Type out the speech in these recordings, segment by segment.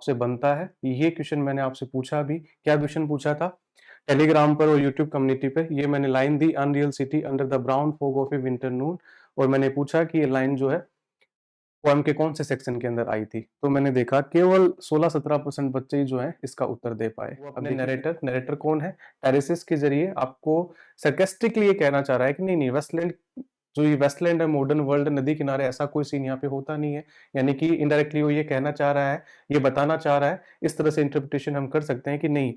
आपसे बनता है। ये क्वेश्चन मैंने आपसे पूछा भी। क्या क्वेश्चन पूछा था? टेलीग्राम पर और यूट्यूब कम्युनिटी पे ये मैंने लाइन दी, unreal city under the brown fog of a winter noon, और मैंने पूछा कि ये लाइन जो है पोएम के कौन से सेक्शन के अंदर आई थी। तो मैंने देखा केवल 16-17% बच्चे ही जो है इसका उत्तर दे पाए। अपने नरेटर कौन है? टेरेसिस के जरिए आपको सरकास्टिकली ये कहना चाह रहा है कि नहीं नहीं, वेस्टलैंड जो ये वेस्टलैंड है, मॉडर्न वर्ल्ड, नदी किनारे ऐसा कोई सीन यहाँ पे होता नहीं है। यानी कि इनडायरेक्टली वो ये कहना चाह रहा है, ये बताना चाह रहा है। इस तरह से इंटरप्रिटेशन हम कर सकते हैं कि नहीं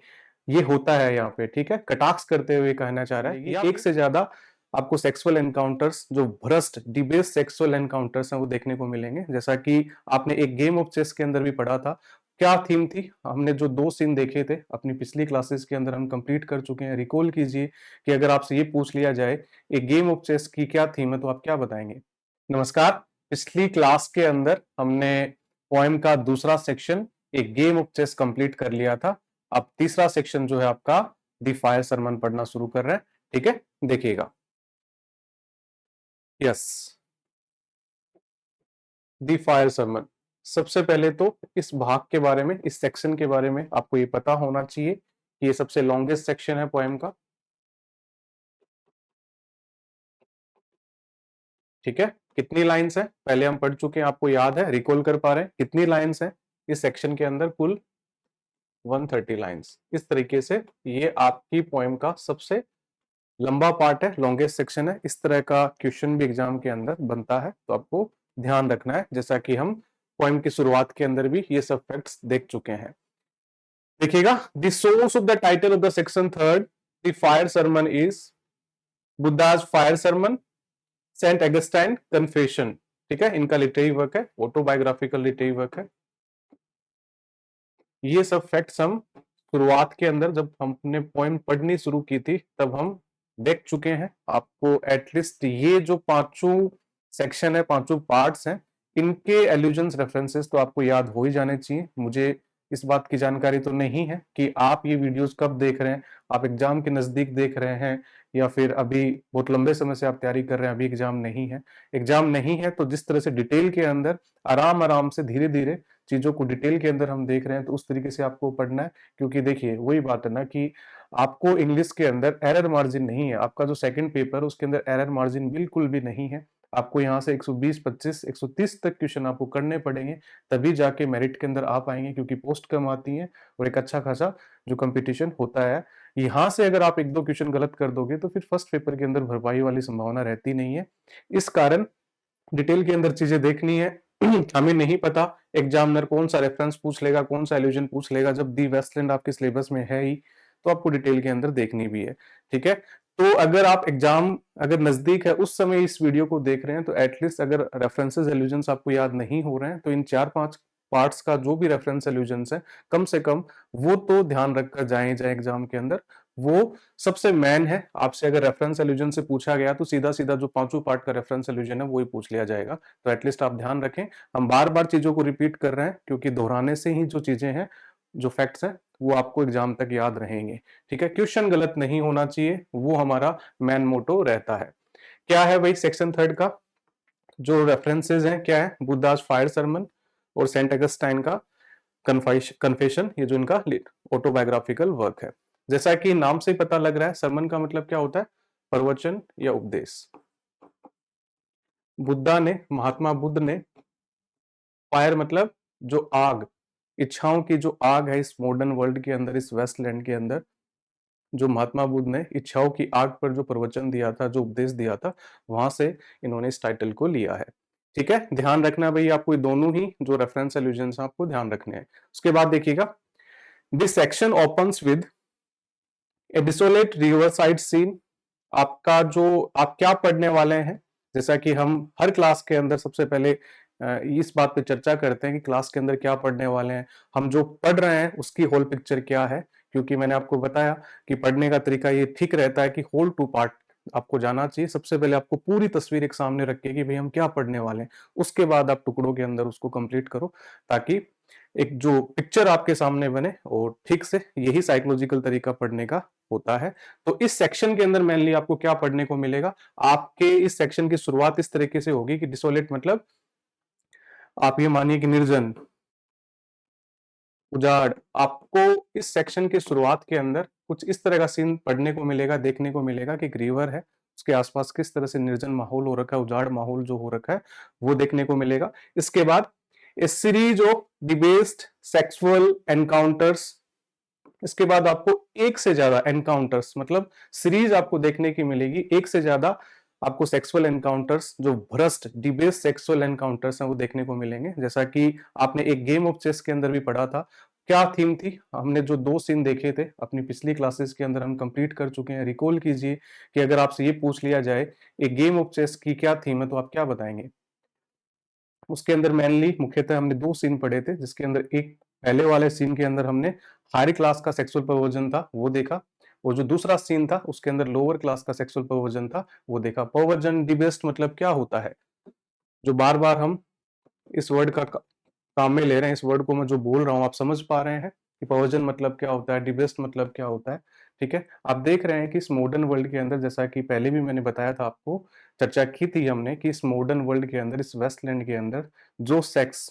ये होता है यहाँ पे, ठीक है। कटाक्ष करते हुए कहना चाह रहा है। एक से ज्यादा आपको सेक्सुअल एनकाउंटर्स, जो भ्रष्ट डिबेस सेक्सुअल एनकाउंटर्स हैं, वो देखने को मिलेंगे। जैसा कि आपने एक गेम ऑफ चेस के अंदर भी पढ़ा था। क्या थीम थी? हमने जो 2 सीन देखे थे अपनी पिछली क्लासेस के अंदर हम कंप्लीट कर चुके हैं। रिकॉल कीजिए कि अगर आपसे ये पूछ लिया जाए एक गेम ऑफ चेस की क्या थीम है, तो आप क्या बताएंगे? नमस्कार। पिछली क्लास के अंदर हमने पोएम का दूसरा सेक्शन एक गेम ऑफ चेस कंप्लीट कर लिया था। अब तीसरा सेक्शन जो है आपका द फायर सरमन पढ़ना शुरू कर रहे हैं, ठीक है। देखिएगा, यस, दी फायर सरमन। सबसे पहले तो इस भाग के बारे में, इस सेक्शन के बारे में आपको ये पता होना चाहिए कि ये सबसे लॉन्गेस्ट सेक्शन है पोएम का, ठीक है। कितनी लाइंस है पहले हम पढ़ चुके हैं, आपको याद है, रिकॉल कर पा रहे हैं कितनी लाइंस है इस सेक्शन के अंदर? कुल 130 लाइंस। इस तरीके से ये आपकी पोएम का सबसे लंबा पार्ट है, लॉन्गेस्ट सेक्शन है। इस तरह का क्वेश्चन भी एग्जाम के अंदर बनता है, तो आपको ध्यान रखना है, जैसा कि हम पोएम की शुरुआत के अंदर भी ये सब फैक्ट्स देख चुके हैं। देखिएगा, the source of the title of the section third the fire sermon is Buddha's fire sermon, Saint Augustine confession, ठीक है। इनका लिटरेरी वर्क है, ऑटोबायोग्राफिकल लिटरेरी वर्क है। ये सब फैक्ट्स हम शुरुआत के अंदर जब हमने पोएम पढ़नी शुरू की थी तब हम देख चुके हैं। आपको एटलीस्ट ये जो पांचों सेक्शन है, पांचों पार्ट्स हैं, इनके एल्यूजन्स रेफरेंसेस तो आपको याद हो ही जाने चाहिए। मुझे इस बात की जानकारी तो नहीं है कि आप ये वीडियोस कब देख रहे हैं, आप एग्जाम के नजदीक देख रहे हैं या फिर अभी बहुत लंबे समय से आप तैयारी कर रहे हैं, अभी एग्जाम नहीं है। एग्जाम नहीं है तो जिस तरह से डिटेल के अंदर आराम आराम से धीरे धीरे चीजों को डिटेल के अंदर हम देख रहे हैं, तो उस तरीके से आपको पढ़ना है। क्योंकि देखिए वही बात है ना कि आपको इंग्लिश के अंदर एरर मार्जिन नहीं है। आपका जो सेकंड पेपर उसके अंदर एरर मार्जिन बिल्कुल भी नहीं है। आपको यहाँ से 120, 25, 130 तक क्वेश्चन आपको करने पड़ेंगे, तभी जाके मेरिट के अंदर आ पाएंगे, क्योंकि पोस्ट कम आती है और एक अच्छा खासा जो कंपटीशन होता है। यहाँ से अगर आप 1-2 क्वेश्चन गलत कर दोगे तो फिर फर्स्ट पेपर के अंदर भरपाई वाली संभावना रहती नहीं है। इस कारण डिटेल के अंदर चीजें देखनी है। हमें नहीं पता एग्जामिनर कौन सा रेफरेंस पूछ लेगा, कौन सा एल्यूजन पूछ लेगा। जब दी वेस्टलैंड आपके सिलेबस में है ही, तो आपको डिटेल के अंदर देखनी भी है, ठीक है। तो अगर आप एग्जाम अगर नजदीक है उस समय इस वीडियो को देख रहे हैं, तो एटलीस्ट अगर रेफरेंसेस एल्यूजन्स आपको याद नहीं हो रहे हैं, तो इन 4-5 पार्ट्स का जो भी रेफरेंस एल्यूजन्स है, कम से कम वो तो ध्यान रखकर जाए एग्जाम के अंदर। वो सबसे मेन है। आपसे अगर रेफरेंस एल्यूजन से पूछा गया तो सीधा सीधा जो पांचों पार्ट का रेफरेंस एल्यूजन है वो ही पूछ लिया जाएगा। तो एटलीस्ट आप ध्यान रखें। हम बार बार चीजों को रिपीट कर रहे हैं क्योंकि दोहराने से ही जो चीजें हैं, जो फैक्ट्स हैं, वो आपको एग्जाम तक याद रहेंगे, ठीक है। क्वेश्चन गलत नहीं होना चाहिए, वो हमारा मेन मोटो रहता है। क्या है भाई सेक्शन थर्ड का जो रेफरेंसेज हैं? क्या है? बुद्धास फायर सरमन और सेंट अगस्टाइन का कन्फेशन, ये जो इनका ऑटोबायोग्राफिकल वर्क है। जैसा कि नाम से पता लग रहा है, सरमन का मतलब क्या होता है? प्रवचन या उपदेश। बुद्धा ने, महात्मा बुद्ध ने, फायर मतलब जो आग, इच्छाओं की जो आग है इस मॉडर्न वर्ल्ड के अंदर, इस वेस्टलैंड के अंदर, जो महात्मा बुद्ध ने इच्छाओं की आग पर जो प्रवचन दिया था, जो उपदेश दिया था, वहां से इन्होंने इस टाइटल को लिया है, ठीक है। ध्यान रखना भाई, आपको दोनों ही जो रेफरेंस एल्यूजन आपको ध्यान रखने हैं। उसके बाद देखिएगा, this section opens with a desolate river side scene. आपका जो आप क्या पढ़ने वाले हैं, जैसा कि हम हर क्लास के अंदर सबसे पहले इस बात पे चर्चा करते हैं कि क्लास के अंदर क्या पढ़ने वाले हैं, हम जो पढ़ रहे हैं उसकी होल पिक्चर क्या है। क्योंकि मैंने आपको बताया कि पढ़ने का तरीका ये ठीक रहता है कि होल टू पार्ट आपको जाना चाहिए। सबसे पहले आपको पूरी तस्वीर एक सामने रखिए कि भाई हम क्या पढ़ने वाले हैं, उसके बाद आप टुकड़ों के अंदर उसको कंप्लीट करो, ताकि एक जो पिक्चर आपके सामने बने। और ठीक से यही साइकोलॉजिकल तरीका पढ़ने का होता है। तो इस सेक्शन के अंदर मेनली आपको क्या पढ़ने को मिलेगा? आपके इस सेक्शन की शुरुआत इस तरीके से होगी कि डिसोलेट मतलब आप ये मानिए कि निर्जन, उजाड़। आपको इस सेक्शन की शुरुआत के अंदर कुछ इस तरह का सीन पढ़ने को मिलेगा, देखने को मिलेगा कि एक रिवर है, उसके आसपास किस तरह से निर्जन माहौल हो रखा है, उजाड़ माहौल जो हो रखा है वो देखने को मिलेगा। इसके बाद a series of debased sexual encounters. इसके बाद आपको एक से ज्यादा एनकाउंटर्स, मतलब सीरीज आपको देखने की मिलेगी, एक से ज्यादा आपको सेक्सुअल एनकाउंटर्स, जो भ्रष्ट डिबेस सेक्सुअल एनकाउंटर्स हैं वो देखने को मिलेंगे। जैसा कि आपने एक गेम ऑफ चेस के अंदर भी पढ़ा था, क्या थीम थी, हमने जो 2 सीन देखे थे अपनी पिछली क्लासेस के अंदर हम कंप्लीट कर चुके हैं। रिकॉल कीजिए कि अगर आपसे ये पूछ लिया जाए एक गेम ऑफ चेस की क्या थीम है तो आप क्या बताएंगे। उसके अंदर मेनली मुख्यतः हमने 2 सीन पढ़े थे, जिसके अंदर एक पहले वाले सीन के अंदर हमने हाई क्लास का सेक्सुअल परवर्जन था वो देखा, और जो दूसरा सीन था उसके अंदर लोअर क्लास का सेक्सुअल परवर्जन था वो देखा। परवर्जन डिबेस्ट मतलब क्या होता है, जो बार बार हम इस वर्ड का काम में ले रहे हैं, इस वर्ड को मैं जो बोल रहा हूं आप समझ पा रहे हैं कि परवर्जन मतलब क्या होता है, डिबेस्ट मतलब क्या होता है। ठीक है, आप देख रहे हैं कि इस मॉडर्न वर्ल्ड के अंदर, जैसा कि पहले भी मैंने बताया था आपको, चर्चा की थी हमने कि इस मॉडर्न वर्ल्ड के अंदर, इस वेस्टलैंड के अंदर जो सेक्स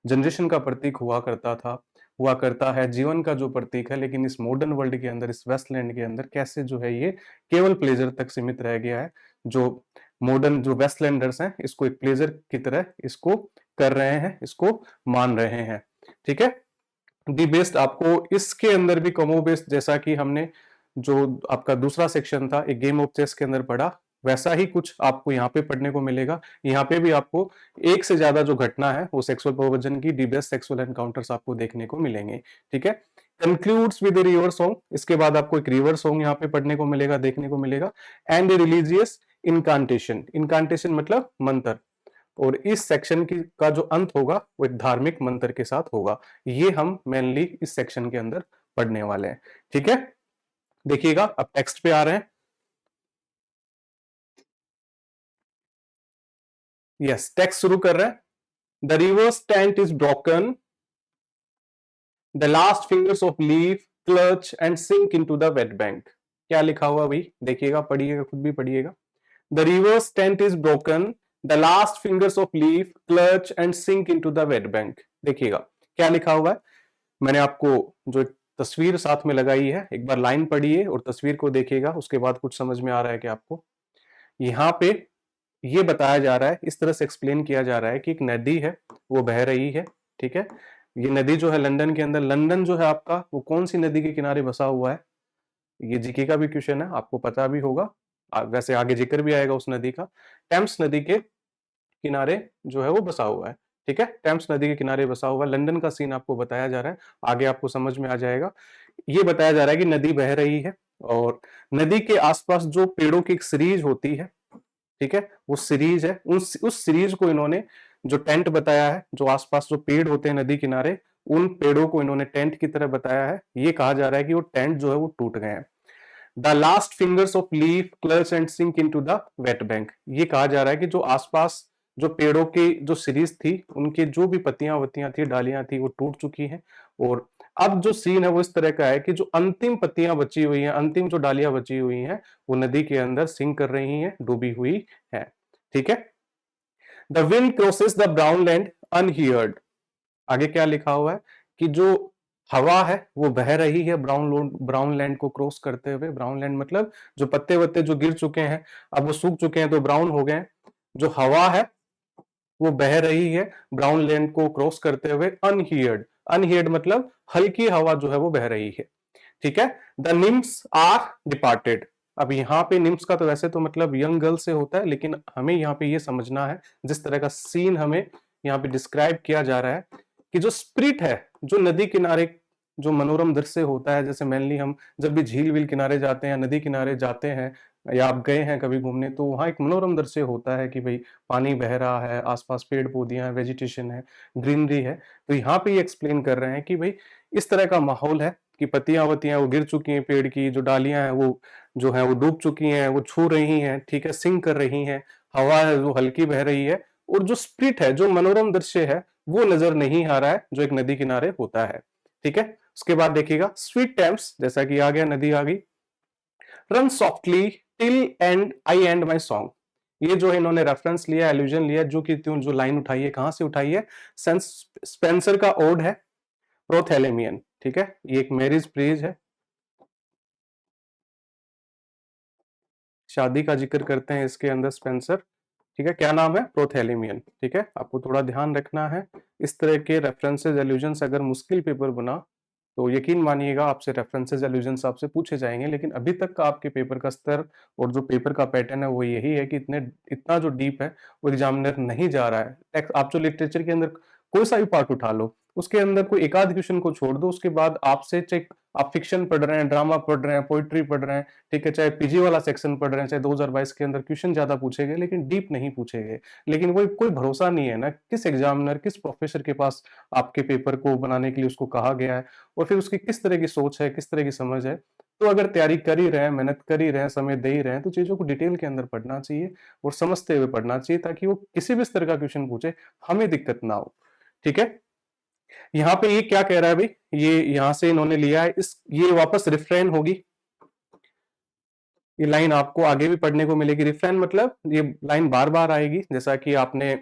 जनरेशन का प्रतीक हुआ करता था, हुआ करता है, जीवन का जो प्रतीक है, लेकिन इस मॉडर्न वर्ल्ड के अंदर, इस वेस्टलैंड के अंदर कैसे जो है ये केवल प्लेजर तक सीमित रह गया है। जो मॉडर्न जो वेस्टलैंडर्स हैं इसको एक प्लेजर की तरह इसको कर रहे हैं, इसको मान रहे हैं। ठीक है, दी बेस्ट आपको इसके अंदर भी कमो बेस्ट, जैसा कि हमने जो आपका दूसरा सेक्शन था एक गेम ऑफ चेस के अंदर पढ़ा, वैसा ही कुछ आपको यहाँ पे पढ़ने को मिलेगा। यहाँ पे भी आपको एक से ज्यादा जो घटना है वो सेक्सुअल परवर्जन की, दी बेस्ट सेक्सुअल एनकाउंटर्स आपको देखने को मिलेंगे। ठीक है, कंक्लूड्स विद रिवर सॉन्ग, इसके बाद आपको एक रिवर सॉन्ग यहाँ पे पढ़ने को मिलेगा, देखने को मिलेगा, एंड रिलीजियस इनकांटेशन। इनकांटेशन मतलब मंत्र, और इस सेक्शन की का जो अंत होगा वो एक धार्मिक मंत्र के साथ होगा। ये हम मेनली इस सेक्शन के अंदर पढ़ने वाले हैं। ठीक है, देखिएगा अब टेक्स्ट पे आ रहे हैं। यस, टेक्स्ट शुरू कर रहे हैं। The river's tent is broken, the last fingers of leaf clutch and sink into the wet bank. क्या लिखा हुआ भाई, देखिएगा, पढ़िएगा, खुद भी पढ़िएगा। The river's tent is broken, the last fingers of leaf clutch and sink into the wet bank. देखिएगा क्या लिखा हुआ है। मैंने आपको जो तस्वीर साथ में लगाई है, एक बार लाइन पढ़िए और तस्वीर को देखिएगा, उसके बाद कुछ समझ में आ रहा है कि आपको यहाँ पे ये बताया जा रहा है, इस तरह से एक्सप्लेन किया जा रहा है कि एक नदी है वो बह रही है। ठीक है, ये नदी जो है लंदन के अंदर, लंदन जो है आपका वो कौन सी नदी के किनारे बसा हुआ है, ये जीके का भी क्वेश्चन है, आपको पता भी होगा। वैसे आगे जिक्र भी आएगा उस नदी का। टेम्स नदी के किनारे जो है वो बसा हुआ है। ठीक है, टेम्स नदी के किनारे बसा हुआ है, लंदन का सीन आपको बताया जा रहा है, आगे आपको समझ में आ जाएगा। ये बताया जा रहा है कि नदी बह रही है और नदी के आसपास जो पेड़ों की एक सीरीज होती है, ठीक है, वो सीरीज है, उस सीरीज को इन्होंने जो टेंट बताया है, जो आसपास जो पेड़ होते हैं नदी किनारे, उन पेड़ों को इन्होंने टेंट की तरह बताया है। ये कहा जा रहा है कि वो टेंट जो है वो टूट गए हैं। The last fingers of leaf clutch and sink into the wet bank. ये कहा जा रहा है कि जो आसपास जो पेड़ों की जो सीरीज थी, उनके जो भी पत्तियां वत्तियां थी, डालियां थी, वो टूट चुकी हैं, और अब जो सीन है वो इस तरह का है कि जो अंतिम पत्तियां बची हुई हैं, अंतिम जो डालियां बची हुई हैं, वो नदी के अंदर सिंक कर रही हैं, डूबी हुई है। ठीक है, the wind crosses the brown land unheard. आगे क्या लिखा हुआ है कि जो हवा है वो बह रही है ब्राउन लैंड को क्रॉस करते हुए। ब्राउन लैंड मतलब जो पत्ते वत्ते जो गिर चुके हैं, अब वो सूख चुके हैं तो ब्राउन हो गए। जो हवा है वो बह रही है ब्राउन लैंड को क्रॉस करते हुए अनहियर्ड। अनहियर्ड मतलब हल्की हवा जो है वो बह रही है। ठीक है, द निम्स आर डिपार्टेड। अब यहाँ पे निम्स का तो वैसे तो मतलब यंग गर्ल से होता है, लेकिन हमें यहाँ पे ये समझना है, जिस तरह का सीन हमें यहाँ पे डिस्क्राइब किया जा रहा है कि जो स्पिरिट है, जो नदी किनारे जो मनोरम दृश्य होता है, जैसे मेनली हम जब भी झील वील किनारे जाते हैं, नदी किनारे जाते हैं, या आप गए हैं कभी घूमने, तो वहाँ एक मनोरम दृश्य होता है कि भाई पानी बह रहा है, आसपास पेड़ पौधियां हैं, वेजिटेशन है, ग्रीनरी है। तो यहाँ पे ये एक्सप्लेन कर रहे हैं कि भाई इस तरह का माहौल है कि पत्तियां वत्तियां वो गिर चुकी हैं, पेड़ की जो डालियां हैं वो जो है वो डूब चुकी हैं, वो छू रही हैं, ठीक है, सिंक कर रही हैं, हवा है जो हल्की बह रही है, और जो स्प्रिट है, जो मनोरम दृश्य है, वो नजर नहीं आ रहा है जो एक नदी किनारे होता है। ठीक है, उसके बाद देखिएगा स्वीट टेम्प्स, जैसा कि आ गया, नदी आ गई। Run softly till and I end my song. ये जो है इन्होंने रेफरेंस लिया, एल्यूजन लिया, जो कि जो लाइन उठाई है, कहां से उठाई है, स्पेंसर का ओड है, प्रोथैलेमियन, ठीक है, ये एक मैरिज फ्रेज है, शादी का जिक्र करते हैं इसके अंदर स्पेंसर, ठीक है, क्या नाम है, प्रोथैलेमियन, ठीक है, आपको थोड़ा ध्यान रखना है। इस तरह के रेफरेंसेस एल्यूजन्स अगर मुश्किल पेपर बना तो यकीन मानिएगा आपसे रेफरेंसेस एल्यूजन्स आपसे पूछे जाएंगे, लेकिन अभी तक का आपके पेपर का स्तर और जो पेपर का पैटर्न है वो यही है कि इतना जो डीप है वो एग्जामिनर नहीं जा रहा है। आप जो लिटरेचर के अंदर कोई सा भी पार्ट उठा लो, उसके अंदर कोई एक आध क्वेश्चन को छोड़ दो, उसके बाद आपसे चेक, आप फिक्शन पढ़ रहे हैं, ड्रामा पढ़ रहे हैं, पोइट्री पढ़ रहे हैं, ठीक है, चाहे पीजी वाला सेक्शन पढ़ रहे हैं, चाहे 2022 के अंदर क्वेश्चन ज्यादा पूछे गए लेकिन डीप नहीं पूछे गए। लेकिन वो कोई भरोसा नहीं है ना किस एग्जामिनर, किस प्रोफेसर के पास आपके पेपर को बनाने के लिए उसको कहा गया है, और फिर उसकी किस तरह की सोच है, किस तरह की समझ है। तो अगर तैयारी कर ही रहे हैं, मेहनत कर ही रहे हैं, समय दे ही रहे हैं, तो चीजों को डिटेल के अंदर पढ़ना चाहिए और समझते हुए पढ़ना चाहिए, ताकि वो किसी भी तरह का क्वेश्चन पूछे हमें दिक्कत ना हो, ठीक है। यहाँ पे ये क्या कह रहा है भाई, ये यहां से इन्होंने लिया है, इस ये वापस रिफ्रेन होगी, ये लाइन आपको आगे भी पढ़ने को मिलेगी। रिफ्रेन मतलब ये लाइन बार बार आएगी, जैसा कि आपने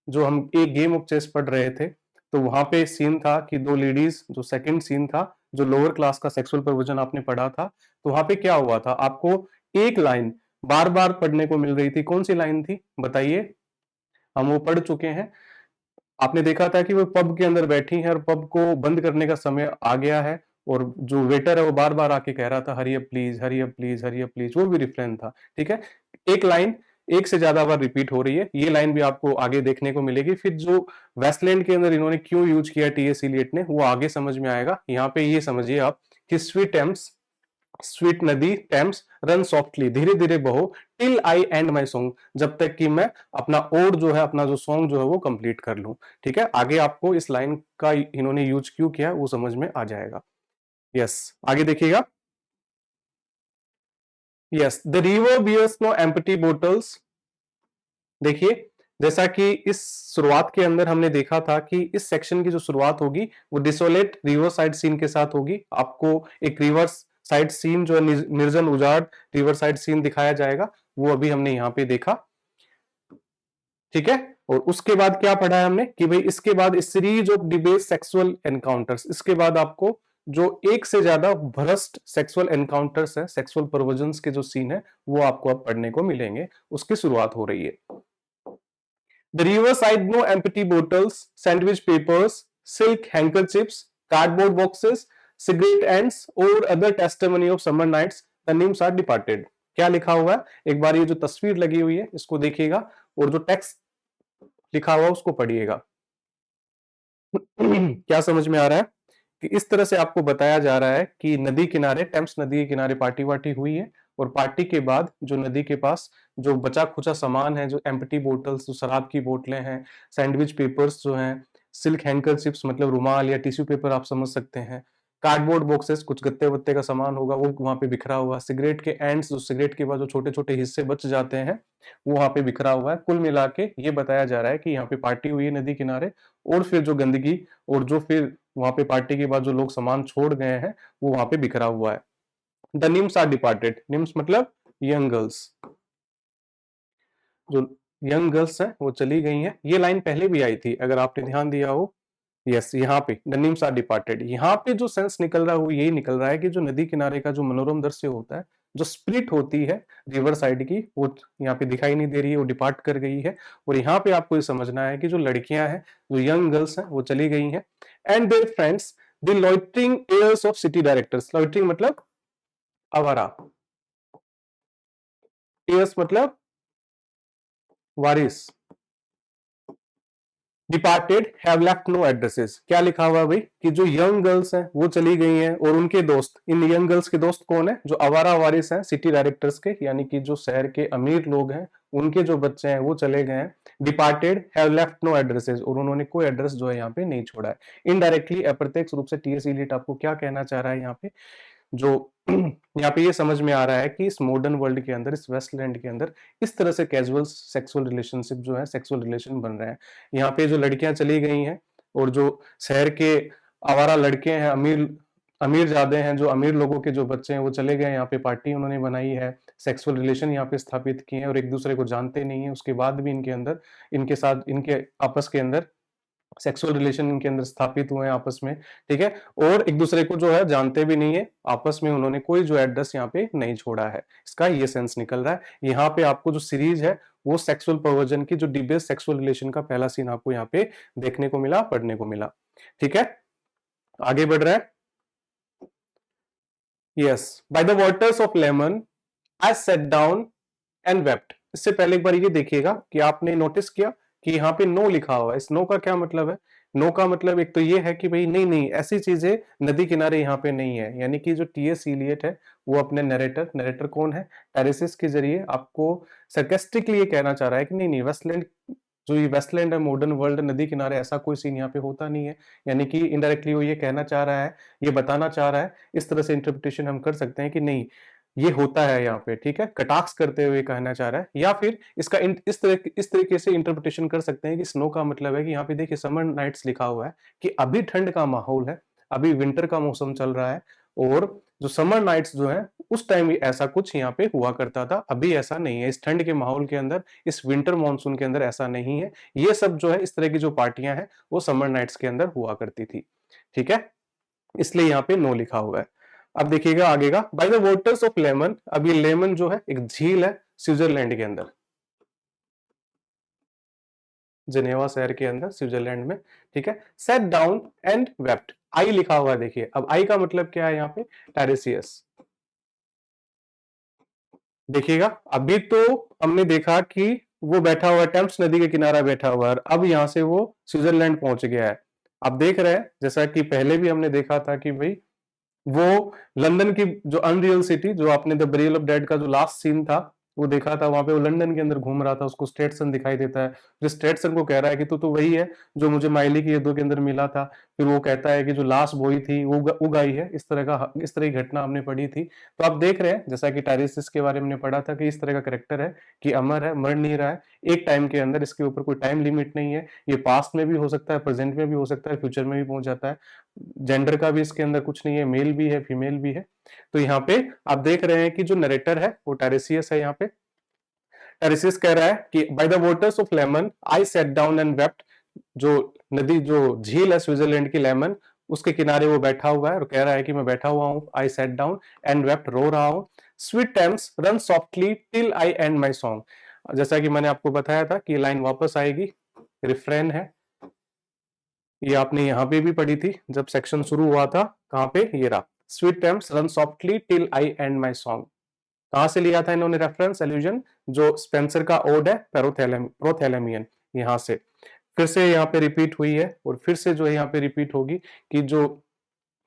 जो हम एक गेम ऑफ चेस पढ़ रहे थे तो वहां पे सीन था कि दो लेडीज, जो सेकंड सीन था जो लोअर क्लास का सेक्सुअल परवर्जन आपने पढ़ा था, तो वहां पे क्या हुआ था, आपको एक लाइन बार बार पढ़ने को मिल रही थी। कौन सी लाइन थी बताइए, हम वो पढ़ चुके हैं। आपने देखा था कि वो पब के अंदर बैठी हैं और पब को बंद करने का समय आ गया है, और जो वेटर है वो बार बार आके कह रहा था hurry up please, hurry up please, hurry up please, वो भी रिफ्रेन था, ठीक है। एक लाइन एक से ज्यादा बार रिपीट हो रही है, ये लाइन भी आपको आगे देखने को मिलेगी। फिर जो वेस्टलैंड के अंदर इन्होंने क्यों यूज किया टीएस इलियट ने, वो आगे समझ में आएगा। यहाँ पे ये समझिए आप कि स्वीट नदी टेम्स रन सॉफ्टली, धीरे धीरे बहो, till I end my song, जब तक कि मैं अपना ओड जो है, अपना जो सॉन्ग जो है वो कंप्लीट कर लूं, ठीक है। आगे आपको इस लाइन का इन्होंने यूज क्यों किया वो समझ में आ जाएगा। यस, आगे देखिएगा। Yes, the river bears no empty bottles. देखिए, जैसा कि इस शुरुआत के अंदर हमने देखा था कि इस सेक्शन की जो शुरुआत होगी वो डिसोलेट रिवर साइड सीन के साथ होगी। आपको एक रिवर साइड सीन जो है, निर्जन उजाड़ रिवर साइड सीन दिखाया जाएगा, वो अभी हमने यहाँ पे देखा, ठीक है। और उसके बाद क्या पढ़ा है हमने कि भाई इसके बाद series of debate sexual encounters, इसके बाद आपको जो एक से ज्यादा भ्रष्ट सेक्सुअल एनकाउंटर्स है, सेक्सुअल परवर्जन्स के जो सीन है वो आपको अब पढ़ने को मिलेंगे, उसकी शुरुआत हो रही है। The riverside no empty bottles, sandwich papers, silk handkerchiefs, cardboard boxes, cigarette ends or other testimony of summer nights, the names are departed. क्या लिखा हुआ है, एक बार ये जो तस्वीर लगी हुई है इसको देखिएगा और जो टेक्स्ट लिखा हुआ है उसको पढ़िएगा। क्या समझ में आ रहा है कि इस तरह से आपको बताया जा रहा है कि नदी किनारे, टेम्स नदी के किनारे पार्टी वार्टी हुई है, और पार्टी के बाद जो नदी के पास जो बचा खुचा सामान है, जो एम्प्टी बोतल्स, जो शराब की बोतलें हैं, सैंडविच पेपर्स जो हैं, सिल्क हैंकरचिप्स मतलब रुमाल या टिश्यू पेपर आप समझ सकते हैं, कार्डबोर्ड बॉक्सेस, कुछ गत्ते वत्ते का सामान होगा वो वहां पे बिखरा हुआ, सिगरेट के एंड्स, जो सिगरेट के बाद जो छोटे छोटे हिस्से बच जाते हैं वो वहां पे बिखरा हुआ है। कुल मिला के ये बताया जा रहा है कि यहाँ पे पार्टी हुई है नदी किनारे, और फिर जो गंदगी और जो फिर वहां पे पार्टी के बाद जो लोग सामान छोड़ गए हैं वो वहां पे बिखरा हुआ है। The nymphs are departed, nymphs मतलब यंग गर्ल्स, जो यंग गर्ल्स हैं वो चली गई हैं। ये लाइन पहले भी आई थी अगर आपने ध्यान दिया हो। यस, यहाँ पे द निम्स आर डिपार्टेड, यहाँ पे जो सेंस निकल रहा है वो यही निकल रहा है कि जो नदी किनारे का जो मनोरम दृश्य होता है, जो स्प्लिट होती है रिवर साइड की, वो यहाँ पे दिखाई नहीं दे रही है, वो डिपार्ट कर गई है। और यहाँ पे आपको ये समझना है कि जो लड़कियां हैं, जो यंग गर्ल्स हैं वो चली गई हैं, and their friends the loitering heirs of city directors. Loitering मतलब आवारा, एयर्स मतलब वारिस, departed have left no addresses. क्या लिखा हुआ है भाई कि जो यंग गर्ल्स हैं वो चली गई हैं, और उनके दोस्त, इन यंग गर्ल्स के दोस्त कौन है, जो आवारा वारिस हैं सिटी डायरेक्टर्स के, यानी कि जो शहर के अमीर लोग हैं उनके जो बच्चे हैं वो चले गए हैं। Departed have left no addresses, और उन्होंने कोई एड्रेस जो है यहाँ पे नहीं छोड़ा है। इनडायरेक्टली अप्रत्यक्ष रूप से टीएस इलियट आपको क्या कहना चाह रहा है यहाँ पे, जो यहाँ पे ये समझ में आ रहा है कि इस मॉडर्न वर्ल्ड के अंदर, इस वेस्टलैंड के अंदर इस तरह से कैजुअल सेक्सुअल रिलेशनशिप जो है, सेक्सुअल रिलेशन बन रहे हैं। यहाँ पे जो लड़कियां चली गई हैं और जो शहर के आवारा लड़के हैं, अमीर अमीर ज्यादा हैं, जो अमीर लोगों के जो बच्चे हैं वो चले गए, यहाँ पे पार्टी उन्होंने बनाई है, सेक्सुअल रिलेशन यहाँ पे स्थापित किए हैं, और एक दूसरे को जानते नहीं है, उसके बाद भी इनके अंदर, इनके साथ, इनके आपस के अंदर सेक्सुअल रिलेशन इनके अंदर स्थापित हुए हैं आपस में, ठीक है, और एक दूसरे को जो है जानते भी नहीं है, आपस में उन्होंने कोई जो एड्रेस यहाँ पे नहीं छोड़ा है, इसका ये सेंस निकल रहा है। यहाँ पे आपको जो सीरीज है वो सेक्सुअल परवर्जन की, जो डिबेस सेक्सुअल रिलेशन का पहला सीन आपको यहाँ पे देखने को मिला, पढ़ने को मिला, ठीक है। आगे बढ़ रहा है। Yes, by the waters of lemon I sat down and wept. इससे पहले एक बार ये देखिएगा कि आपने नोटिस किया कि यहाँ पे नो लिखा हुआ है। इस नो का क्या मतलब है? नो का मतलब एक तो ये है कि भाई नहीं नहीं ऐसी चीजें नदी किनारे यहाँ पे नहीं है, यानी कि जो टीएस इलियट है वो अपने नरेटर, नरेटर कौन है, टेरेसिस के जरिए आपको सरकेस्टिकली ये कहना चाह रहा है कि नहीं नहीं वेस्टलैंड, जो ये वेस्टलैंड है मॉडर्न वर्ल्ड नदी किनारे ऐसा कोई सीन यहाँ पे होता नहीं है, यानी कि इनडायरेक्टली वो ये कहना चाह रहा है, ये बताना चाह रहा है। इस तरह से इंटरप्रिटेशन हम कर सकते हैं कि नहीं ये होता है यहाँ पे, ठीक है, कटाक्ष करते हुए कहना चाह रहा है। या फिर इसका इस तरीके से इंटरप्रिटेशन कर सकते हैं कि स्नो का मतलब है कि यहाँ पे देखिए समर नाइट्स लिखा हुआ है कि अभी ठंड का माहौल है, अभी विंटर का मौसम चल रहा है, और जो समर नाइट्स जो है उस टाइम ऐसा कुछ यहाँ पे हुआ करता था, अभी ऐसा नहीं है। इस ठंड के माहौल के अंदर, इस विंटर मानसून के अंदर ऐसा नहीं है। ये सब जो है इस तरह की जो पार्टियां हैं वो समर नाइट्स के अंदर हुआ करती थी, ठीक है, इसलिए यहाँ पे नो लिखा हुआ है। अब देखिएगा आगे का, by the waters of lemon. अब ये लेमन जो है एक झील है स्विट्जरलैंड के अंदर, जेनेवा शहर के अंदर स्विट्जरलैंड में, ठीक है। सेट डाउन एंड वेप्ट, आई लिखा हुआ है देखिए। अब आई का मतलब क्या है यहाँ पे, टेरेसियस। देखिएगा अभी तो हमने देखा कि वो बैठा हुआ है टेम्स नदी के किनारा बैठा हुआ है, अब यहां से वो स्विट्जरलैंड पहुंच गया है। अब देख रहे हैं जैसा कि पहले भी हमने देखा था कि भाई वो लंदन की जो अनरियल सिटी, जो आपने द बरियल ऑफ डेड का जो लास्ट सीन था वो देखा था, वहां पे वो लंदन के अंदर घूम रहा था, उसको स्टेटसन दिखाई देता है, जो स्टेटसन को कह रहा है कि तू तो वही है जो मुझे माइली की युद्धों के अंदर मिला था। फिर वो कहता है कि जो लास्ट बॉय थी वो गाई है, इस तरह की घटना हमने पढ़ी थी। तो आप देख रहे हैं जैसा कि टायरेसिस के बारे में हमने पढ़ा था कि इस तरह का करेक्टर है कि अमर है, मर नहीं रहा है एक टाइम के अंदर, इसके ऊपर कोई टाइम लिमिट नहीं है, ये पास्ट में भी हो सकता है, प्रेजेंट में भी हो सकता है, फ्यूचर में भी पहुंच जाता है। जेंडर का भी इसके अंदर कुछ नहीं है, मेल भी है फीमेल भी है। तो यहाँ पे आप देख रहे हैं कि जो नरेटर है वो टेरेसियस है। यहाँ पे टेरेसियस कह रहा है कि by the waters of lemon I sat down and wept, जो नदी जो झील है स्विट्जरलैंड की लेमन, उसके किनारे वो बैठा हुआ है और कह रहा है कि मैं बैठा हुआ हूं, I sat down and wept, रो रहा हूं। Sweet Thames run softly till I end my song, जैसा कि मैंने आपको बताया था कि ये लाइन वापस आएगी, रिफ्रेन है, ये आपने यहाँ पे भी पढ़ी थी जब सेक्शन शुरू हुआ था। कहाँ पे, ये रहा, sweet Thames run softly till I end my song. कहां से लिया था इन्होंने रेफरेंस, एल्यूजन, जो स्पेंसर का ओड है प्रोथैलेमियन, यहां से फिर से यहाँ पे रिपीट हुई है, और फिर से जो है यहाँ पे रिपीट होगी कि जो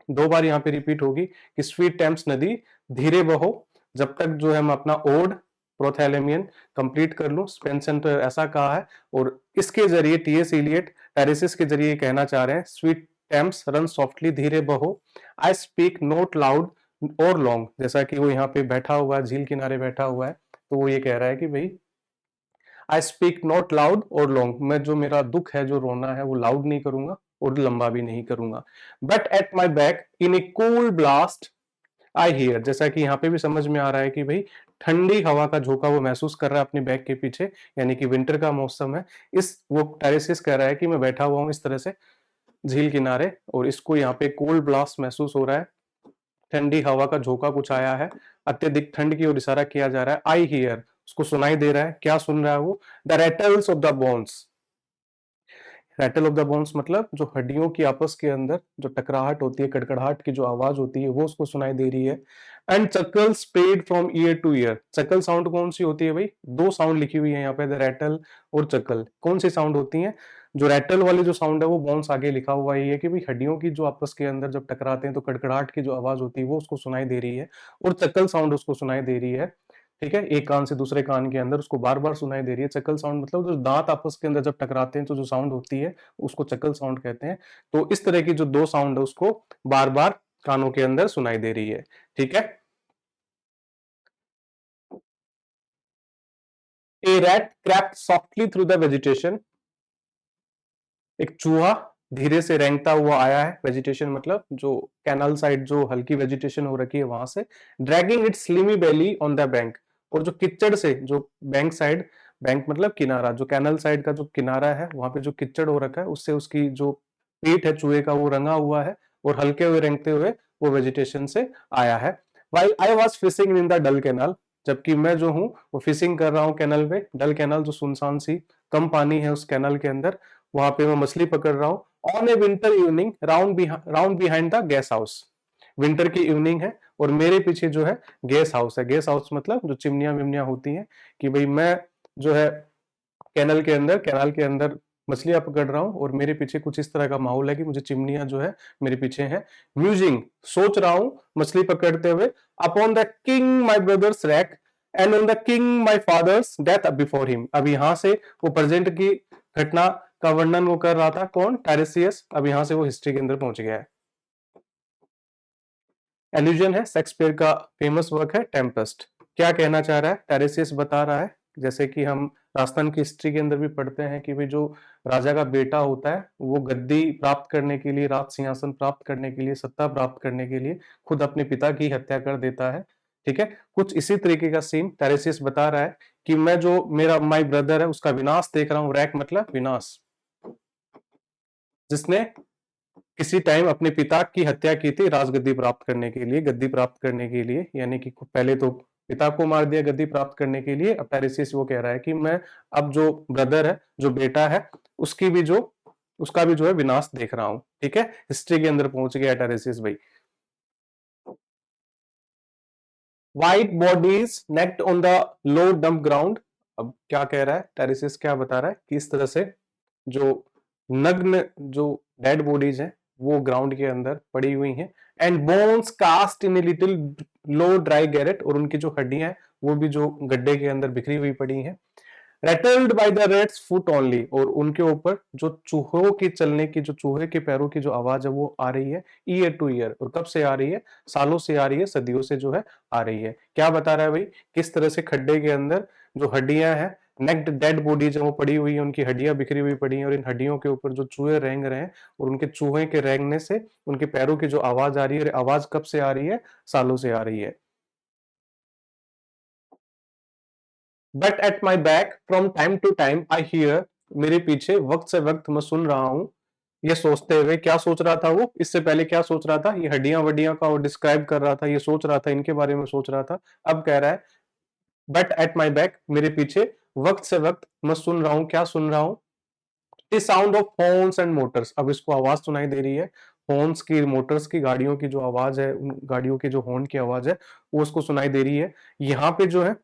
दो बार यहाँ पे रिपीट होगी कि स्वीट टेम्स नदी धीरे बहो, जब तक जो है हम अपना ओड प्रोथैलेमियन कंप्लीट कर लूं। स्पेंसर ने तो ऐसा कहा है, और इसके जरिए टीएस इलियट टेरेसिस के जरिए कहना चाह रहे हैं, स्वीट टेम्स रन सॉफ्टली, धीरे बहो, आई स्पीक नॉट लाउड और लॉन्ग, जैसा कि वो यहाँ पे बैठा हुआ है, झील किनारे बैठा हुआ है, तो वो ये कह रहा है कि भाई आई स्पीक नॉट लाउड और लॉन्ग, मैं जो मेरा दुख है, जो रोना है, वो लाउड नहीं करूंगा और लंबा भी नहीं करूंगा। But at my back in A cool blast I hear, जैसा कि यहाँ पे भी समझ में आ रहा है कि भाई ठंडी हवा का झोंका वो महसूस कर रहा है अपनी बैक के पीछे, यानी कि विंटर का मौसम है। इस वो टेरेसिस कह रहा है कि मैं बैठा हुआ हूँ इस तरह से झील किनारे, और इसको यहाँ पे कोल्ड ब्लास्ट महसूस हो रहा है, ठंडी हवा का झोंका कुछ आया है, अत्यधिक ठंड की ओर इशारा किया जा रहा है। आई हियर, उसको सुनाई दे रहा है, क्या सुन रहा है वो, the rattles of the bones. Rattle of the bones मतलब जो हड्डियों की आपस के अंदर जो टकराहट होती है, कड़कड़ाहट की जो आवाज होती है, वो उसको सुनाई दे रही है। And chuckle spread from ear to ear, chuckle sound कौन सी होती है भाई, दो साउंड लिखी हुई है यहाँ पे, द रैटल और चकल, कौन सी साउंड होती है, जो रैटल वाली जो साउंड है वो बोन्स आगे लिखा हुआ है, ये कि भाई हड्डियों की जो आपस के अंदर जब टकराते हैं तो कड़कड़ाहट की जो आवाज होती है वो उसको सुनाई दे रही है, और चक्कल साउंड उसको सुनाई दे रही है, ठीक है, एक कान से दूसरे कान के अंदर उसको बार बार सुनाई दे रही है। चक्कल साउंड मतलब जो दांत आपस के अंदर जब टकराते हैं तो जो साउंड होती है उसको चक्कल साउंड कहते हैं। तो इस तरह की जो दो साउंड है उसको बार बार कानों के अंदर सुनाई दे रही है, ठीक है। A rat crept softly through the vegetation, एक चूहा धीरे से रेंगता हुआ आया है, वेजिटेशन मतलब जो कैनल साइड जो हल्की वेजिटेशन हो रखी है वहां से, dragging its slimy belly on the bank, और जो कीचड़ से जो बैंक साइड बैंक मतलब किनारा, जो कैनल साइड का जो किनारा है वहां पे जो कीचड़ हो रखा है उससे उसकी जो पेट है चूहे का वो रंगा हुआ है और हल्के हुए रेंगते हुए वो वेजिटेशन से आया है। While I was fishing in the dull canal, जबकि मैं जो हूँ वो फिशिंग कर रहा हूँ कैनल पे। डल कैनल जो सुनसान सी कम पानी है उस कैनल के अंदर, वहां पे मैं मछली पकड़ रहा हूँ। On A winter evening round behind the guest house, winter की इवनिंग है और मेरे पीछे जो है गेस्ट हाउस है। गेस्ट हाउस मतलब जो चिमनियां विमनियां होती हैं कि भाई मैं जो है कैनाल के अंदर मछलियां पकड़ रहा हूँ और मेरे पीछे कुछ इस तरह का माहौल है कि मुझे चिमनियां जो है मेरे पीछे है। म्यूजिंग, सोच रहा हूँ मछली पकड़ते हुए, upon the king my brothers rack and on the king my father's death before him. अब यहाँ से वो प्रेजेंट की घटना का वर्णन वो कर रहा था, कौन? टायरेसियस। अब यहाँ से वो हिस्ट्री के अंदर पहुंच गया है। एल्यूजन है शेक्सपियर का फेमस वर्क है टेम्पेस्ट। क्या कहना चाह रहा है? टायरेसियस बता रहा है, जैसे कि हम राजस्थान की हिस्ट्री के अंदर भी पढ़ते हैं कि भाई जो राजा का बेटा होता है वो गद्दी प्राप्त करने के लिए, राज सिंहासन प्राप्त करने के लिए, सत्ता प्राप्त करने के लिए खुद अपने पिता की हत्या कर देता है। ठीक है, कुछ इसी तरीके का सीन टायरेसियस बता रहा है कि मैं जो मेरा माई ब्रदर है उसका विनाश देख रहा हूँ। रैक मतलब विनाश, जिसने किसी टाइम अपने पिता की हत्या की थी राजगद्दी प्राप्त करने के लिए, गद्दी प्राप्त करने के लिए, यानी कि पहले तो पिता को मार दिया गद्दी प्राप्त करने के लिए। अब पेरिसिस वो कह रहा है कि मैं अब जो ब्रदर है, जो बेटा है, उसकी भी जो उसका भी जो है विनाश देख रहा हूं। ठीक है, हिस्ट्री के अंदर पहुंच गया टेरेसिस भाई। White bodies naked on the low damp ground. अब क्या कह रहा है टेरेसिस, क्या बता रहा है कि इस तरह से जो नग्न जो डेड बॉडीज हैं वो ग्राउंड के अंदर पड़ी हुई हैं। And bones cast in a little low dry garret, और उनकी जो हड्डियां हैं वो भी जो गड्ढे के अंदर बिखरी हुई पड़ी हैं। Rattled by the rat's foot only, और उनके ऊपर जो चूहों की चलने की, जो चूहे के पैरों की जो आवाज है वो आ रही है ईयर टू ईयर। और कब से आ रही है? सालों से आ रही है, सदियों से जो है आ रही है। क्या बता रहा है भाई? किस तरह से खड्डे के अंदर जो हड्डियां हैं, नेक्ड डेड बॉडीज है वो पड़ी हुई है, उनकी हड्डियां बिखरी हुई पड़ी हैं, और इन हड्डियों के ऊपर जो चूहे रेंग रहे हैं और उनके चूहे के रेंगने से उनके पैरों की जो आवाज आ रही है, और आवाज कब से आ रही है? सालों से आ रही है। But at my back from time to time I hear, मेरे पीछे वक्त से वक्त मैं सुन रहा हूं। ये सोचते हुए, क्या सोच रहा था वो? इससे पहले क्या सोच रहा था? ये हड्डियां वड्डियां का वो डिस्क्राइब कर रहा था, ये सोच रहा था, इनके बारे में सोच रहा था। अब कह रहा है बट एट माई बैक, मेरे पीछे वक्त से वक्त मैं सुन रहा हूं। क्या सुन रहा हूं? The sound of horns and Motors. अब इसको आवाज सुनाई दे रही है, हॉर्न्स की, मोटर्स की, गाड़ियों की जो आवाज है, उन गाड़ियों की जो हॉर्न की आवाज है वो उसको सुनाई दे रही है। यहाँ पे जो है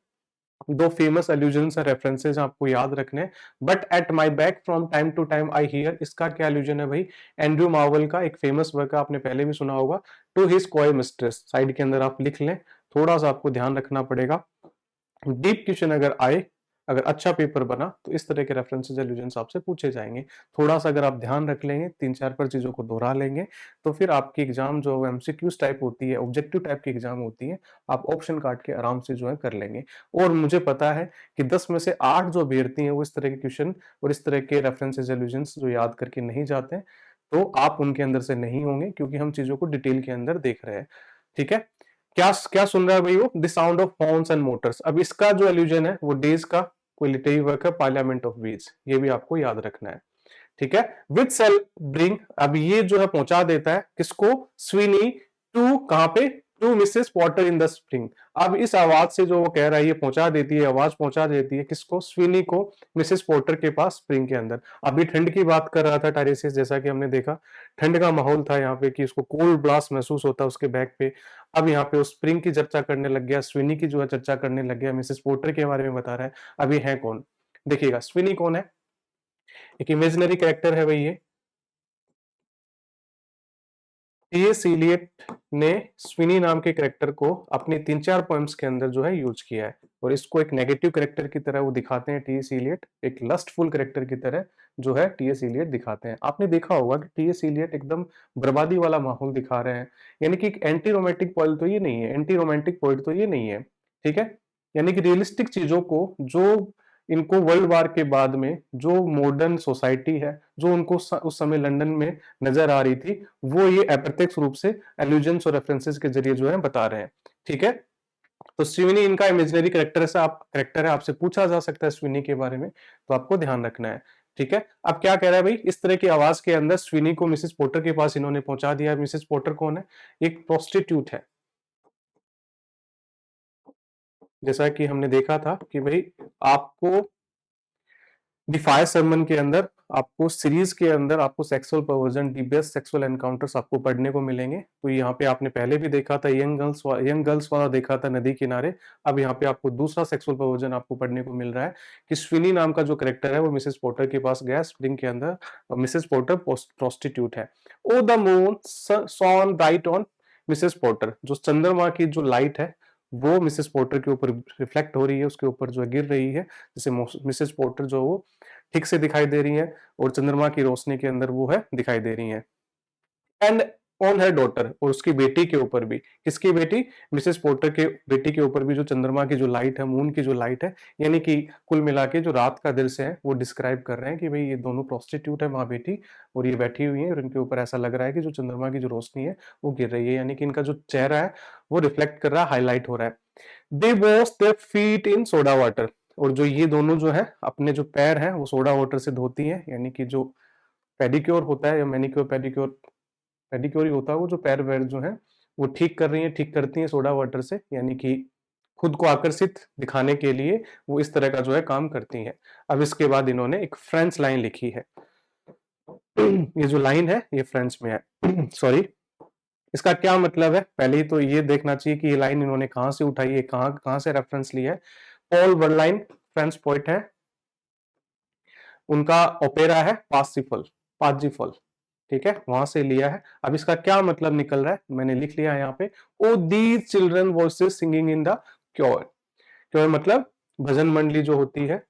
दो फेमस एल्यूजन्स और रेफरेंसेस आपको याद रखने। But at my back from time to time I hear, इसका क्या एल्यूजन है भाई? एंड्रयू मार्वल का एक फेमस वर्क है, आपने पहले भी सुना होगा, to his coy mistress. Side के अंदर आप लिख लें, थोड़ा सा आपको ध्यान रखना पड़ेगा। डीप क्वेश्चन अगर आए, अगर अच्छा पेपर बना तो इस तरह के रेफरेंसेस एल्यूजन्स आपसे पूछे जाएंगे। थोड़ा सा अगर आप ध्यान रख लेंगे, तीन चार पर चीजों को दोहरा लेंगे, तो फिर आपकी एग्जाम जो एमसीक्यूज टाइप होती है, ऑब्जेक्टिव टाइप की एग्जाम होती है, आप ऑप्शन काट के आराम से जो है कर लेंगे। और मुझे पता है कि 10 में से 8 जो अभ्यर्थी हैं वो इस तरह के क्वेश्चन और इस तरह के रेफरेंसेस एल्यूजन्स जो याद करके नहीं जाते, तो आप उनके अंदर से नहीं होंगे, क्योंकि हम चीजों को डिटेल के अंदर देख रहे हैं। ठीक है, क्या क्या सुन रहा है भाई वो? The sound of horns and Motors. अब इसका जो एल्यूजन है वो डेज का कोई लिटरेरी वर्क है, पार्लियामेंट ऑफ वीज, ये भी आपको याद रखना है। ठीक है, विच सेल ब्रिंग, अब ये जो है पहुंचा देता है किसको? स्विनी टू, कहां पे? To Mrs Porter in the spring. अब इस आवाज से जो वो कह रहा है, ये पहुंचा देती है, आवाज पहुंचा देती है किसको? स्विनी को, मिसेस पॉटर के पास स्प्रिंग के अंदर। अभी ठंड की बात कर रहा था टायरेसिस, जैसा कि हमने देखा ठंड का माहौल था यहाँ पे कि उसको कोल्ड ब्लास्ट महसूस होता है उसके बैक पे। अब यहाँ पे उस स्प्रिंग की चर्चा करने लग गया, स्विनी की जो है चर्चा करने लग गया, मिसेस पोर्टर के बारे में बता रहा है। अब ये है कौन? देखिएगा, स्विनी कौन है? एक इमेजिनरी कैरेक्टर है भाई ये। टीएस इलियट ने स्विनी नाम के कैरेक्टर को अपने तीन चार पोएम्स के अंदर जो है यूज किया है, और इसको एक नेगेटिव कैरेक्टर की तरह वो दिखाते हैं टीएस इलियट, एक लस्टफुल कैरेक्टर की तरह जो है टीएस इलियट दिखाते हैं। आपने देखा होगा कि टीएस इलियट एकदम बर्बादी वाला माहौल दिखा रहे हैं, यानी कि एक एंटी रोमांटिक पोएट तो ये नहीं है, एंटी रोमांटिक पोएट तो ये नहीं है। ठीक है, यानी कि रियलिस्टिक चीजों को, जो इनको वर्ल्ड वार के बाद में जो मॉडर्न सोसाइटी है, जो उनको उस समय लंदन में नजर आ रही थी, वो ये अप्रत्यक्ष रूप से एल्यूजन्स और रेफरेंसेस के जरिए जो है बता रहे हैं। ठीक है, तो स्विनी इनका इमेजिनरी कैरेक्टर है, आपसे पूछा जा सकता है स्विनी के बारे में, तो आपको ध्यान रखना है। ठीक है, अब क्या कह रहा है भाई, इस तरह की आवाज के अंदर स्विनी को मिसेस पोर्टर के पास इन्होंने पहुंचा दिया। मिसेस पोर्टर कौन है? एक प्रोस्टिट्यूट है। जैसा कि हमने देखा था कि भाई आपको द फायर सरमन के अंदर, आपको सीरीज के अंदर आपको sexual perversion, the best sexual encounters आपको पढ़ने को मिलेंगे। तो यहाँ पे आपने पहले भी देखा था यंग गर्ल्स वाला देखा था नदी किनारे। अब यहाँ पे आपको दूसरा सेक्सुअल परवर्जन आपको पढ़ने को मिल रहा है कि स्विनी नाम का जो करेक्टर है वो मिसेस पोर्टर के पास गया स्प्रिंग के अंदर, और मिसेस पोर्टर प्रोस्टिट्यूट है। O the moon shone bright on Mrs Porter, जो चंद्रमा की जो लाइट है वो मिसेस पोर्टर के ऊपर रिफ्लेक्ट हो रही है, उसके ऊपर जो गिर रही है, जैसे मिसेस पोर्टर जो वो ठीक से दिखाई दे रही है और चंद्रमा की रोशनी के अंदर वो है दिखाई दे रही है। एंड ऑन हर डॉटर, और उसकी बेटी के ऊपर भी। किसकी बेटी? मिसेस पोर्टर के बेटी के ऊपर भी जो चंद्रमा की जो लाइट है, मून की जो लाइट है, यानी कि कुल मिला के जो रात का दृश्य है वो डिस्क्राइब कर रहे हैं कि भाई ये दोनों प्रोस्टिट्यूट है माँ बेटी, और ये बैठी हुई है और इनके ऊपर ऐसा लग रहा है कि जो चंद्रमा की जो रोशनी है वो गिर रही है, यानी कि इनका जो चेहरा है वो रिफ्लेक्ट कर रहा है, हाईलाइट हो रहा है। दे wash their feet in soda water, और जो ये दोनों जो है अपने जो पैर हैं वो सोडा वाटर से धोती हैं, यानी कि जो पेडिक्योर होता है या मैनिक्योर पेडिक्योर, पेडिक्योर ही होता है वो, जो पैर वैर जो है वो ठीक कर रही है, ठीक करती हैं सोडा वाटर से, यानी कि खुद को आकर्षित दिखाने के लिए वो इस तरह का जो है काम करती हैं। अब इसके बाद इन्होंने एक फ्रेंच लाइन लिखी है। ये जो लाइन है ये फ्रेंच में है। सॉरी, इसका क्या मतलब है? पहले ही तो ये देखना चाहिए कि ये लाइन इन्होंने कहां से उठाई है, कहां कहां से रेफरेंस लिया है। पॉल वर्लाइन फ्रेंच पोइट है, उनका ओपेरा है पार्सिफल, पार्जिफल, ठीक है, वहां से लिया है। अब इसका क्या मतलब निकल रहा है मैंने लिख लिया है यहाँ पे। O these children voices singing in the choir. Choir मतलब भजन मंडली जो होती है,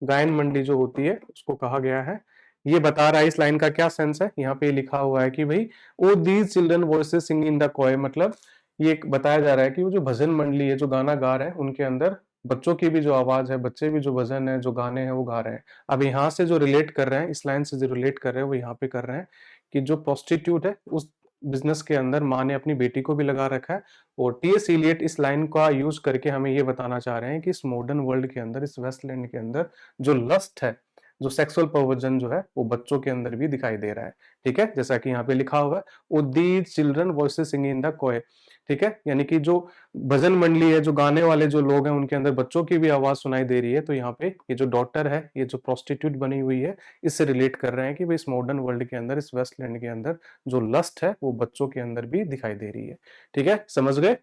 गायन मंडली जो होती है उसको कहा गया है। ये बता रहा है, इस लाइन का क्या सेंस है, यहाँ पे लिखा हुआ है कि भाई O these children voices singing in the choir, मतलब ये बताया जा रहा है कि वो जो भजन मंडली है जो गाना गा रहे हैं उनके अंदर बच्चों की भी जो आवाज है, बच्चे भी जो भजन है जो गाने हैं वो गा रहे हैं। अब यहाँ से जो रिलेट कर रहे हैं, इस लाइन से जो रिलेट कर रहे हैं वो यहाँ पे कर रहे हैं कि जो प्रोस्टिट्यूट है उस बिजनेस के अंदर माँ ने अपनी बेटी को भी लगा रखा है। और टी.एस. इलियट इस लाइन का यूज करके हमें ये बताना चाह रहे हैं कि इस मॉडर्न वर्ल्ड के अंदर, इस वेस्टलैंड के अंदर जो लस्ट है, जो सेक्सुअल परवर्जन जो है वो बच्चों के अंदर भी दिखाई दे रहा है। ठीक है, जैसा कि यहाँ पे लिखा हुआ है, O these children voices singing in the choir. ठीक है, यानी कि जो भजन मंडली है, जो गाने वाले जो लोग हैं, उनके अंदर बच्चों की भी आवाज सुनाई दे रही है। तो यहाँ पे ये जो डॉटर है, ये जो प्रोस्टिट्यूट बनी हुई है, इससे रिलेट कर रहे हैं कि भाई इस मॉडर्न वर्ल्ड के अंदर, इस वेस्टलैंड के अंदर जो लस्ट है वो बच्चों के अंदर भी दिखाई दे रही है। ठीक है, समझ गए?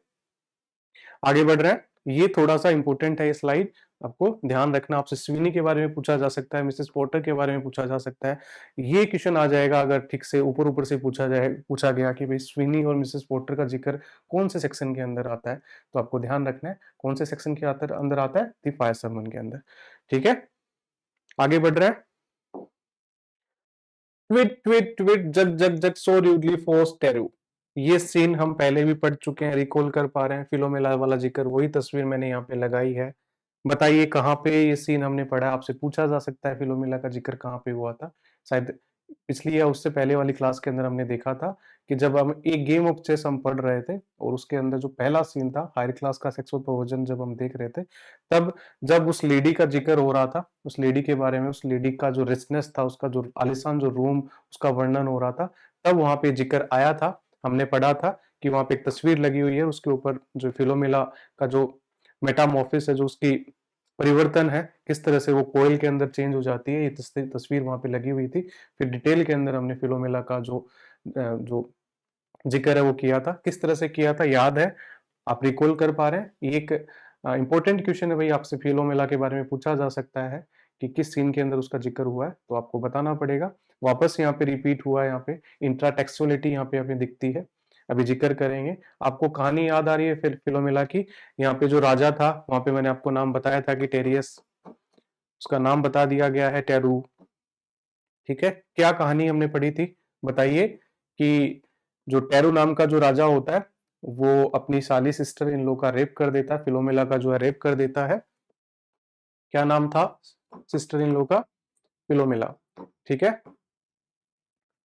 आगे बढ़ रहे हैं। ये थोड़ा सा इंपॉर्टेंट है ये स्लाइड, आपको ध्यान रखना। आपसे स्विनी के बारे में पूछा जा सकता है, मिसेस पोर्टर के बारे में पूछा जा सकता है। ये क्वेश्चन आ जाएगा अगर ठीक से ऊपर ऊपर से पूछा गया कि भाई स्विनी और मिसेस पोर्टर का जिक्र कौन से सेक्शन के अंदर आता है, तो आपको ध्यान रखना है कौन से सेक्शन के अंदर आता है, द फायर सरमन के अंदर। ठीक है, आगे बढ़ रहे हैं। ट्विट ट्विट ट्विट जग जग जग सो रूडली फोर्स टेरू। ये सीन हम पहले भी पढ़ चुके हैं, रिकॉल कर पा रहे हैं। फिलोमेला वाला जिक्र, वही तस्वीर मैंने यहाँ पे लगाई है। बताइए कहाँ पे ये सीन हमने पढ़ा? आपसे पूछा जा सकता है फिलोमेला का जिक्र कहाँ पे हुआ था। शायद पिछली या उससे पहले वाली क्लास के अंदर हमने देखा था कि जब हम एक गेम ऑफ चेस हम पढ़ रहे थे और उसके अंदर जो पहला सीन था हायर क्लास का सेक्सुअल परवर्जन जब हम देख रहे थे, तब जब उस लेडी का जिक्र हो रहा था, उस लेडी के बारे में, उस लेडी का जो रिचनेस था, उसका जो आलिशान जो रूम, उसका वर्णन हो रहा था, तब वहां पे जिक्र आया था। हमने पढ़ा था कि वहां पे एक तस्वीर लगी हुई है, उसके ऊपर जो फिलोमेला का जो मेटामॉर्फिस है, जो उसकी परिवर्तन है, किस तरह से वो कोयल के अंदर चेंज हो जाती है, ये तस्वीर वहां पे लगी हुई थी। फिर डिटेल के अंदर हमने फिलोमेला का जो जिक्र है वो किया था। किस तरह से किया था याद है? आप रिकॉल कर पा रहे हैं? ये एक इंपॉर्टेंट क्वेश्चन है भाई, आपसे फिलोमेला के बारे में पूछा जा सकता है कि किस सीन के अंदर उसका जिक्र हुआ है, तो आपको बताना पड़ेगा। वापस यहाँ पे रिपीट हुआ है, यहाँ पे इंट्राटेक्सुअलिटी यहाँ पे हमें दिखती है। अभी जिक्र करेंगे। आपको कहानी याद आ रही है फिर फिलोमेला की? यहाँ पे जो राजा था वहां पे मैंने आपको नाम बताया था कि टेरियस, उसका नाम बता दिया गया है टेरू। ठीक है, क्या कहानी हमने पढ़ी थी बताइए? कि जो टेरू नाम का जो राजा होता है वो अपनी साली सिस्टर इन लोग का रेप कर देता है, फिलोमेला का जो है रेप कर देता है। क्या नाम था सिस्टर इन लोग का? फिलोमेला। ठीक है,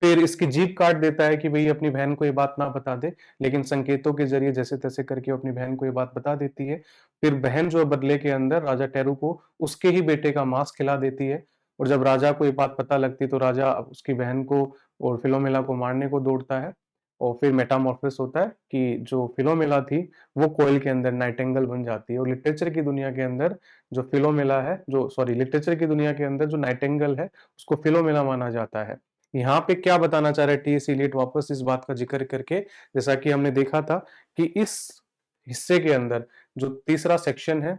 फिर इसकी जीभ काट देता है कि भाई अपनी बहन को ये बात ना बता दे, लेकिन संकेतों के जरिए जैसे तैसे करके अपनी बहन को ये बात बता देती है। फिर बहन जो है बदले के अंदर राजा टेरू को उसके ही बेटे का मांस खिला देती है, और जब राजा को ये बात पता लगती है तो राजा उसकी बहन को और फिलोमेला को मारने को दौड़ता है। और फिर मेटामॉर्फोसिस होता है कि जो फिलोमेला थी वो कोयल के अंदर नाइटिंगेल बन जाती है, और लिटरेचर की दुनिया के अंदर जो फिलोमेला है, जो सॉरी लिटरेचर की दुनिया के अंदर जो नाइटिंगेल है उसको फिलोमेला माना जाता है। यहाँ पे क्या बताना चाह रहा है टी.एस. इलियट वापस इस बात का जिक्र करके, जैसा कि हमने देखा था कि इस हिस्से के अंदर जो तीसरा सेक्शन है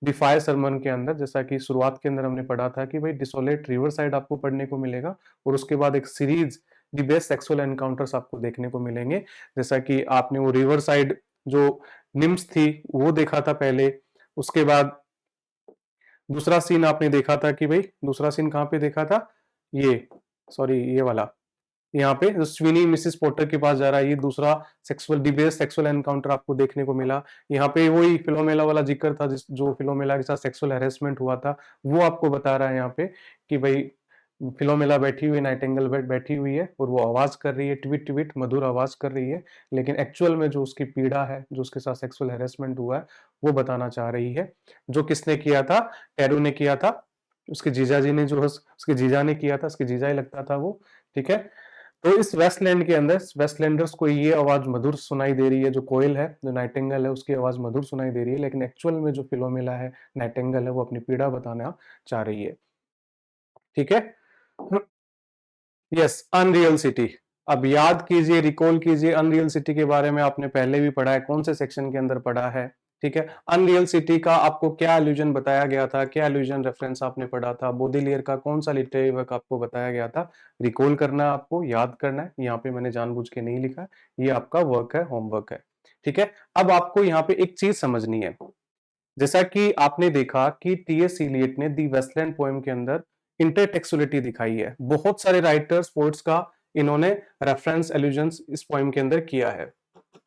द फायर सरमन के अंदर, जैसा कि शुरुआत के अंदर हमने पढ़ा था कि भाई डिसोलेट रिवर साइड आपको पढ़ने को मिलेगा, और उसके बाद एक series the best sexual encounters आपको देखने को मिलेंगे। जैसा कि आपने वो रिवर साइड जो निम्स थी वो देखा था पहले, उसके बाद दूसरा सीन आपने देखा था कि भाई दूसरा सीन कहाँ पे देखा था, ये सॉरी ये वाला, यहाँ पे जो स्विनी मिसिस पॉटर के पास जा रहा है, ये दूसरा सेक्सुअल डिबेट सेक्सुअल एनकाउंटर आपको देखने को मिला। यहाँ पे वही फिलोमेला वाला जिक्र था जिस जो फिलोमेला के साथ सेक्सुअल हैरेसमेंट हुआ था वो आपको बता रहा है यहाँ पे कि भाई फिलोमेला बैठी हुई नाइटिंगेल बैठी हुई है और वो आवाज कर रही है, ट्वीट ट्वीट मधुर आवाज कर रही है, लेकिन एक्चुअल में जो उसकी पीड़ा है, जो उसके साथ सेक्सुअल हैरेसमेंट हुआ है वो बताना चाह रही है। जो किसने किया था, टेरू ने किया था, उसके जीजा जी ने, जो उसके जीजा ने किया था, उसके जीजा ही लगता था वो, ठीक है। तो इस वेस्टलैंड के अंदर वेस्टलैंडर्स को ये आवाज मधुर सुनाई दे रही है, जो कोयल है, जो नाइटिंगेल है, उसकी आवाज मधुर सुनाई दे रही है, लेकिन एक्चुअल में जो फिलोमेला है, नाइटिंगेल है, वो अपनी पीड़ा बताना चाह रही है, ठीक है। Yes, unreal city. अब याद कीजिए, रिकॉल कीजिए, अनरियल सिटी के बारे में आपने पहले भी पढ़ा है, कौन से सेक्शन के अंदर पढ़ा है, ठीक है। अनरियल सिटी का आपको क्या एल्यूजन बताया गया था, क्या एल्यूजन रेफरेंस आपने पढ़ा था, बोधिलियर का कौन सा लिटरेरी वर्क आपको बताया गया था, रिकॉल करना है, आपको याद करना है। यहाँ पे मैंने जानबूझ के नहीं लिखा, ये आपका वर्क है, होमवर्क है, ठीक है। अब आपको यहाँ पे एक चीज समझनी है, जैसा कि आपने देखा कि टी.एस. इलियट ने दी वेस्टलैंड पोएम के अंदर इंटरटेक्सुअलिटी दिखाई है, बहुत सारे राइटर्स पोएट्स का इन्होंने रेफरेंस एल्यूजन्स इस पोएम के अंदर किया है।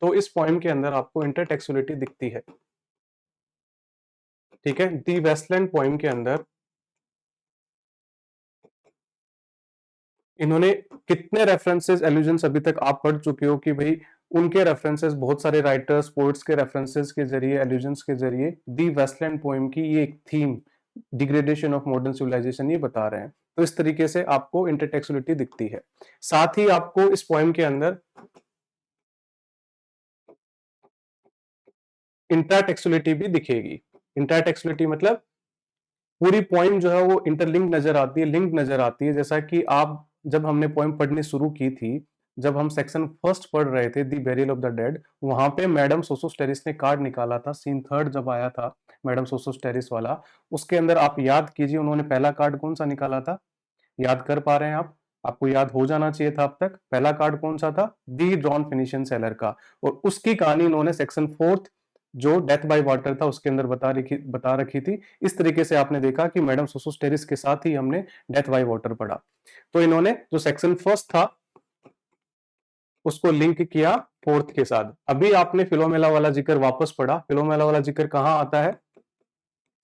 तो इस पोएम के अंदर आपको इंटरटेक्सुअलिटी दिखती है, ठीक है। दी वेस्टलैंड पोएम के अंदर इन्होंने कितने रेफरेंसेस एल्यूजन्स अभी तक आप पढ़ चुके हो कि भाई उनके रेफरेंसेस, बहुत सारे राइटर्स पोएट्स के रेफरेंसेस के जरिए, एल्यूजन्स के जरिए दी वेस्टलैंड पोएम की ये एक theme, degradation of modern civilisation, ये बता रहे हैं। तो इस तरीके से आपको इंटरटेक्सुअलिटी दिखती है। साथ ही आपको इस पोएम के अंदर इंटरटेक्सुअलिटी भी दिखेगी। इंटरटेक्सुअलिटी मतलब पूरी पोएम जो है वो इंटरलिंक नजर आती है, लिंक नजर आती है। जैसा कि आप, जब हमने पोएम पढ़नी शुरू की थी, जब हम सेक्शन फर्स्ट पढ़ रहे थे दी बेरियल ऑफ द डेड, वहां पे मैडम सोसोस्टेरिस ने कार्ड निकाला था, सीन थर्ड जब आया था मैडम सोसोस्टेरिस वाला, उसके अंदर आप याद कीजिए उन्होंने पहला कार्ड कौन सा निकाला था, याद कर पा रहे हैं आप, आपको याद हो जाना चाहिए था अब तक। पहला कार्ड कौन सा था, दी ड्रॉन फिनिशियन सेलर का, और उसकी कहानी इन्होंने सेक्शन फोर्थ जो डेथ बाय वाटर था उसके अंदर बता रखी थी। इस तरीके से आपने देखा कि मैडम सोसोस्टेरिस के साथ ही हमने डेथ बाय वाटर पढ़ा। तो इन्होंने जो सेक्शन फर्स्ट था उसको लिंक किया फोर्थ के साथ। अभी आपने फिलोमेला वाला जिक्र वापस पढ़ा, फिलोमेला वाला जिक्र कहाँ आता है,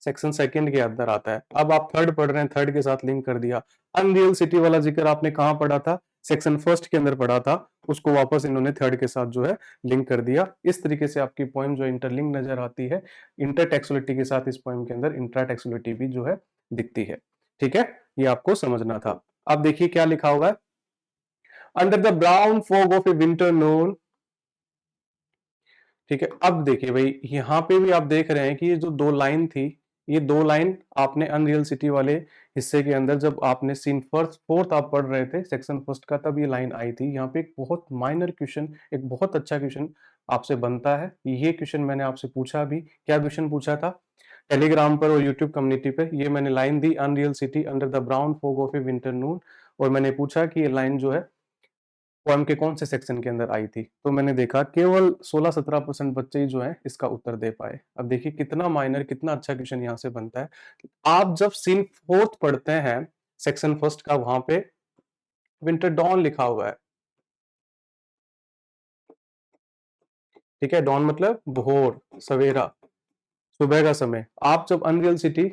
सेक्शन सेकंड के अंदर आता है। अब आप थर्ड पढ़ रहे हैं, थर्ड के साथ लिंक कर दिया। अनरियल सिटी वाला जिक्र आपने कहाँ पढ़ा था, सेक्शन फर्स्ट के अंदर पढ़ा था, उसको वापस इन्होंने थर्ड के साथ जो है लिंक कर दिया। इस तरीके से आपकी पोएम जो इंटरलिंक नजर आती है, इंटरटेक्सुअलिटी के साथ इस पोएम के अंदर इंट्राटेक्सुअलिटी भी जो है दिखती है, ठीक है। ये आपको समझना था। अब देखिए क्या लिखा हुआ है, under the brown fog of a winter noon, ठीक है। अब देखिए भाई यहाँ पे भी आप देख रहे हैं कि ये जो दो लाइन थी, ये दो लाइन आपने अनरियल सिटी वाले हिस्से के अंदर जब आपने सीन फर्स्ट फोर्थ आप पढ़ रहे थे सेक्शन फर्स्ट का, तब ये लाइन आई थी। यहाँ पे एक बहुत माइनर क्वेश्चन, एक बहुत अच्छा क्वेश्चन आपसे बनता है। ये क्वेश्चन मैंने आपसे पूछा भी, क्या क्वेश्चन पूछा था टेलीग्राम पर और यूट्यूब कम्युनिटी पे, ये मैंने लाइन दी, unreal city under the brown fog of a winter noon, और मैंने पूछा कि ये लाइन जो है पोएम के कौन से सेक्शन के अंदर आई थी। तो मैंने देखा केवल 16-17% बच्चे ही जो है इसका उत्तर दे पाए। अब देखिए कितना माइनर, कितना अच्छा क्वेश्चन यहाँ से बनता है। आप जब सीन फोर्थ पढ़ते हैं सेक्शन फर्स्ट का, वहां पे विंटर डॉन लिखा हुआ है, ठीक है। डॉन मतलब भोर, सवेरा, सुबह का समय। आप जब अनरियल सिटी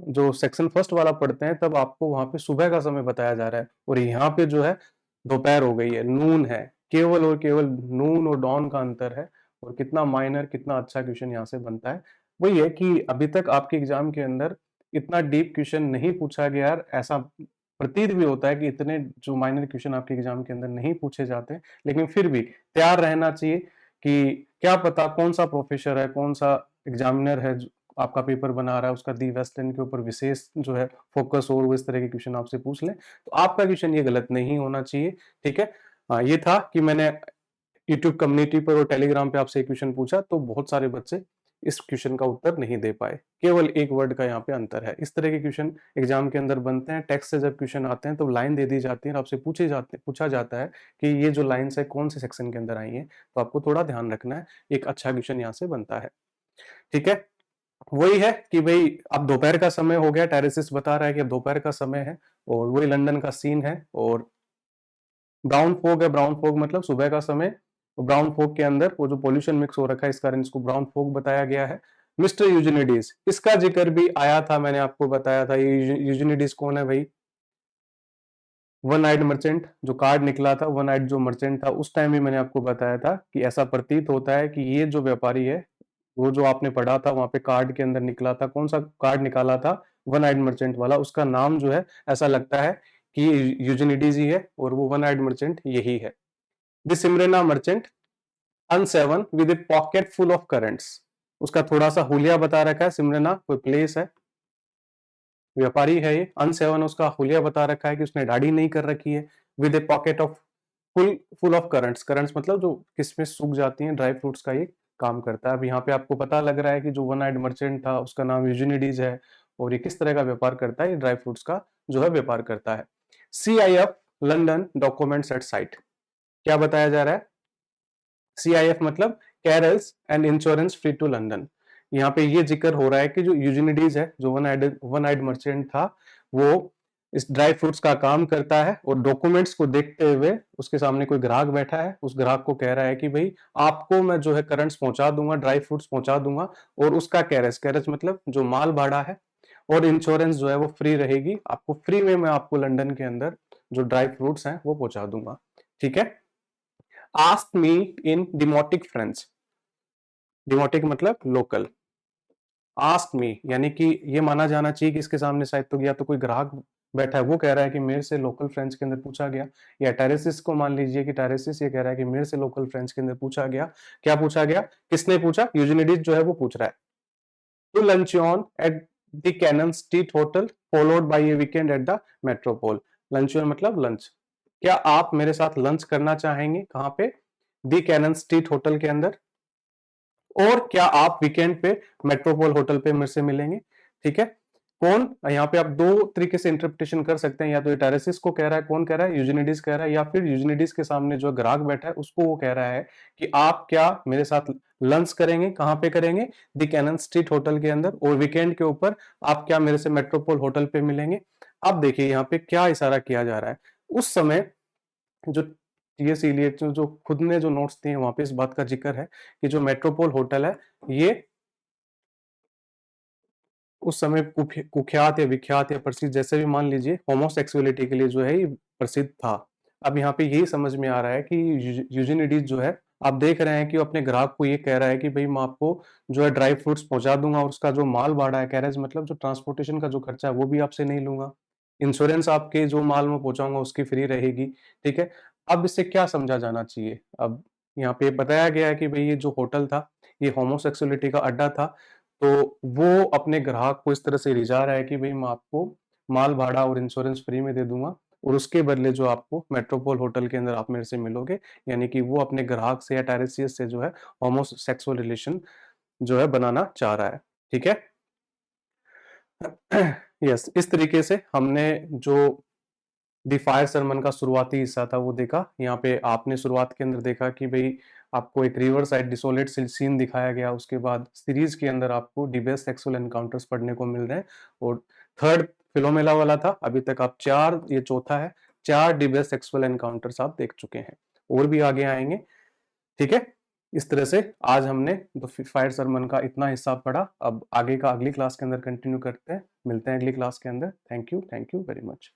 जो सेक्शन फर्स्ट वाला पढ़ते हैं तब आपको वहां पे सुबह का समय बताया जा रहा है, और यहाँ पे जो है दोपहर हो गई है, नून है, केवल और केवल नून और डॉन का अंतर है। और कितना माइनर, कितना अच्छा क्वेश्चन यहाँ से बनता है। वही है कि अभी तक आपके एग्जाम के अंदर इतना डीप क्वेश्चन नहीं पूछा गया यार, ऐसा प्रतीत भी होता है कि इतने जो माइनर क्वेश्चन आपके एग्जाम के अंदर नहीं पूछे जाते, लेकिन फिर भी तैयार रहना चाहिए कि क्या पता कौन सा प्रोफेसर है, कौन सा एग्जामिनर है जो आपका पेपर बना रहा है, उसका दी वेस्टर्न के ऊपर विशेष जो है फोकस हो, वो इस तरह के क्वेश्चन आपसे पूछ लें, तो आपका क्वेश्चन ये गलत नहीं होना चाहिए। ठीक है, हाँ ये था कि मैंने यूट्यूब कम्युनिटी पर और टेलीग्राम पे आपसे एक क्वेश्चन पूछा, तो बहुत सारे बच्चे इस क्वेश्चन का उत्तर नहीं दे पाए, केवल एक वर्ड का यहाँ पे अंतर है। इस तरह के क्वेश्चन एग्जाम के अंदर बनते हैं। टेक्स्ट से जब क्वेश्चन आते हैं तो लाइन दे दी जाती है और आपसे पूछा जाता है कि ये जो लाइन्स है कौन से सेक्शन के अंदर आई है, तो आपको थोड़ा ध्यान रखना है, एक अच्छा क्वेश्चन यहाँ से बनता है। ठीक है, वही है कि भाई अब दोपहर का समय हो गया, टेरेसिस बता रहा है कि अब दोपहर का समय है, और वही लंदन का सीन है। और ब्राउन फॉग है, ब्राउन फॉग मतलब सुबह का समय। ब्राउन फॉग के अंदर वो जो पॉल्यूशन मिक्स हो रखा है, इस कारण इसको ब्राउन फॉग बताया गया है। मिस्टर यूजिनिडीज, इसका जिक्र भी आया था, मैंने आपको बताया था। ये यूजिनिडीज कौन है भाई? वन आइड मर्चेंट, जो कार्ड निकला था, वन आइड जो मर्चेंट था, उस टाइम भी मैंने आपको बताया था कि ऐसा प्रतीत होता है कि ये जो व्यापारी है, वो जो आपने पढ़ा था वहां पे कार्ड के अंदर निकला था, कौन सा कार्ड निकाला था? वन आइड मर्चेंट वाला। उसका नाम जो है ऐसा लगता है कि यूजिनिडीज ही है, और वो वन आइड मर्चेंट यही है। द सिमरेना मर्चेंट अन7 with a pocket full of currants. उसका थोड़ा सा हुलिया बता रखा है। सिमरेना कोई प्लेस है, व्यापारी है ये। अन7 उसका हुलिया बता रखा है कि उसने दाढ़ी नहीं कर रखी है। With a pocket of full full of currents, currents मतलब जो किसमिस सूख जाती हैं, ड्राई फ्रूट्स का ये काम करता है। अब यहाँ पे आपको पता लग रहा है कि जो वन आइड मर्चेंट था उसका नाम यूजिनिडीज है, और ये किस तरह का व्यापार करता है? ये ड्राई फ्रूट्स का जो है व्यापार करता है। CIF London documents at sight, क्या बताया जा रहा है? CIF मतलब carrels and insurance free to London. यहाँ पे ये जिक्र हो रहा है कि जो यूजिनिडीज है, जो वन आइड मर्चेंट था, वो इस ड्राई फ्रूट्स का काम करता है, और डॉक्यूमेंट्स को देखते हुए उसके सामने कोई ग्राहक बैठा है, उस ग्राहक को कह रहा है कि भाई आपको मैं जो है करंट्स पहुंचा दूंगा, ड्राई फ्रूट्स पहुंचा दूंगा, और उसका कैरेज, कैरेज मतलब जो माल भाड़ा है, और इंश्योरेंस जो है वो फ्री रहेगी, आपको फ्री में मैं आपको लंदन के अंदर जो ड्राई फ्रूट्स हैं वो पहुंचा दूंगा। ठीक है, आस्क मी इन डिमोटिक फ्रेंच, डिमोटिक मतलब लोकल। आस्क मी यानी कि ये माना जाना चाहिए कि इसके सामने शायद तो या तो कोई ग्राहक बैठा है, वो कह रहा है कि मेरे से लोकल फ्रेंच के अंदर पूछा गया, या टेरेसिस को मान लीजिए कि टेरेसिस ये कह रहा है कि मेरे से लोकल फ्रेंच के अंदर पूछा गया। क्या पूछा गया? किसने पूछा? यूजिनिडीज जो है वो पूछ रहा है। To lunch on at the Cannon Street hotel followed by a weekend at the Metropole. Lunch on मतलब लंच। क्या आप मेरे साथ लंच करना चाहेंगे? कहाँ पे? दी कैनन स्ट्रीट होटल के अंदर। और क्या आप वीकेंड पे मेट्रोपोल होटल पे मेरे से मिलेंगे? ठीक है, कौन? यहाँ पे आप दो तरीके से इंटरप्रिटेशन कर सकते हैं, या तो टेरेसिस को कह रहा है, कौन कह रहा है? यूजिनिडीज कह रहा है, या फिर यूजिनिडीज के सामने जो ग्राहक बैठा है उसको वो कह रहा है कि आप क्या मेरे साथ लंच करेंगे? कहाँ पे करेंगे? द कैनन स्ट्रीट होटल के अंदर, और वीकेंड के ऊपर आप क्या मेरे से मेट्रोपोल होटल पे मिलेंगे? अब देखिए यहाँ पे क्या इशारा किया जा रहा है। उस समय जो टीएस इलियट जो खुद ने जो नोट्स दिए वहां पे इस बात का जिक्र है कि जो मेट्रोपोल होटल है, ये उस समय कुख्यात या विख्यात या प्रसिद्ध, जैसे भी मान लीजिए, होमोसेक्सुअलिटी के लिए जो है ये प्रसिद्ध था। अब यहाँ पे यही समझ में आ रहा है कि यूजिनिडीज जो है, आप देख रहे हैं कि वो अपने ग्राहक को ये कह रहा है कि भाई मैं आपको जो है ड्राई फ्रूट्स पहुंचा दूंगा, और उसका जो माल भाड़ा है, कैरेज मतलब जो ट्रांसपोर्टेशन का जो खर्चा है, वो भी आपसे नहीं लूंगा। इंश्योरेंस आपके जो माल में पहुंचाऊंगा उसकी फ्री रहेगी। ठीक है, अब इससे क्या समझा जाना चाहिए? अब यहाँ पे बताया गया है कि भाई ये जो होटल था, ये होमोसेक्सुअलिटी का अड्डा था, तो वो अपने ग्राहक को इस तरह से रिझा रहा है कि भाई मैं आपको माल भाड़ा और इंश्योरेंस फ्री में दे दूंगा, और उसके बदले जो आपको मेट्रोपोल होटल के अंदर आप मेरे से मिलोगे, यानी कि वो अपने ग्राहक से या टेरेसियस से जो है होमोसेक्सुअल रिलेशन जो है बनाना चाह रहा है। ठीक है, यस, इस तरीके से हमने जो दी फायर सरमन का शुरुआती हिस्सा था वो देखा। यहाँ पे आपने शुरुआत के अंदर देखा कि भाई आपको एक रिवर साइड डिसोलेट सीन दिखाया गया, उसके बाद सीरीज के अंदर आपको डिबेस्ट सेक्सुअल एनकाउंटर्स पढ़ने को मिल रहे हैं, और थर्ड फिलोमेला वाला था। अभी तक आप चार, ये चौथा है, चार डिबेस्ट सेक्सुअल एनकाउंटर्स आप देख चुके हैं, और भी आगे आएंगे। ठीक है, इस तरह से आज हमने द फायर सरमन का इतना हिस्सा पढ़ा। अब आगे का अगली क्लास के अंदर कंटिन्यू करते हैं, मिलते हैं अगली क्लास के अंदर। Thank you very much.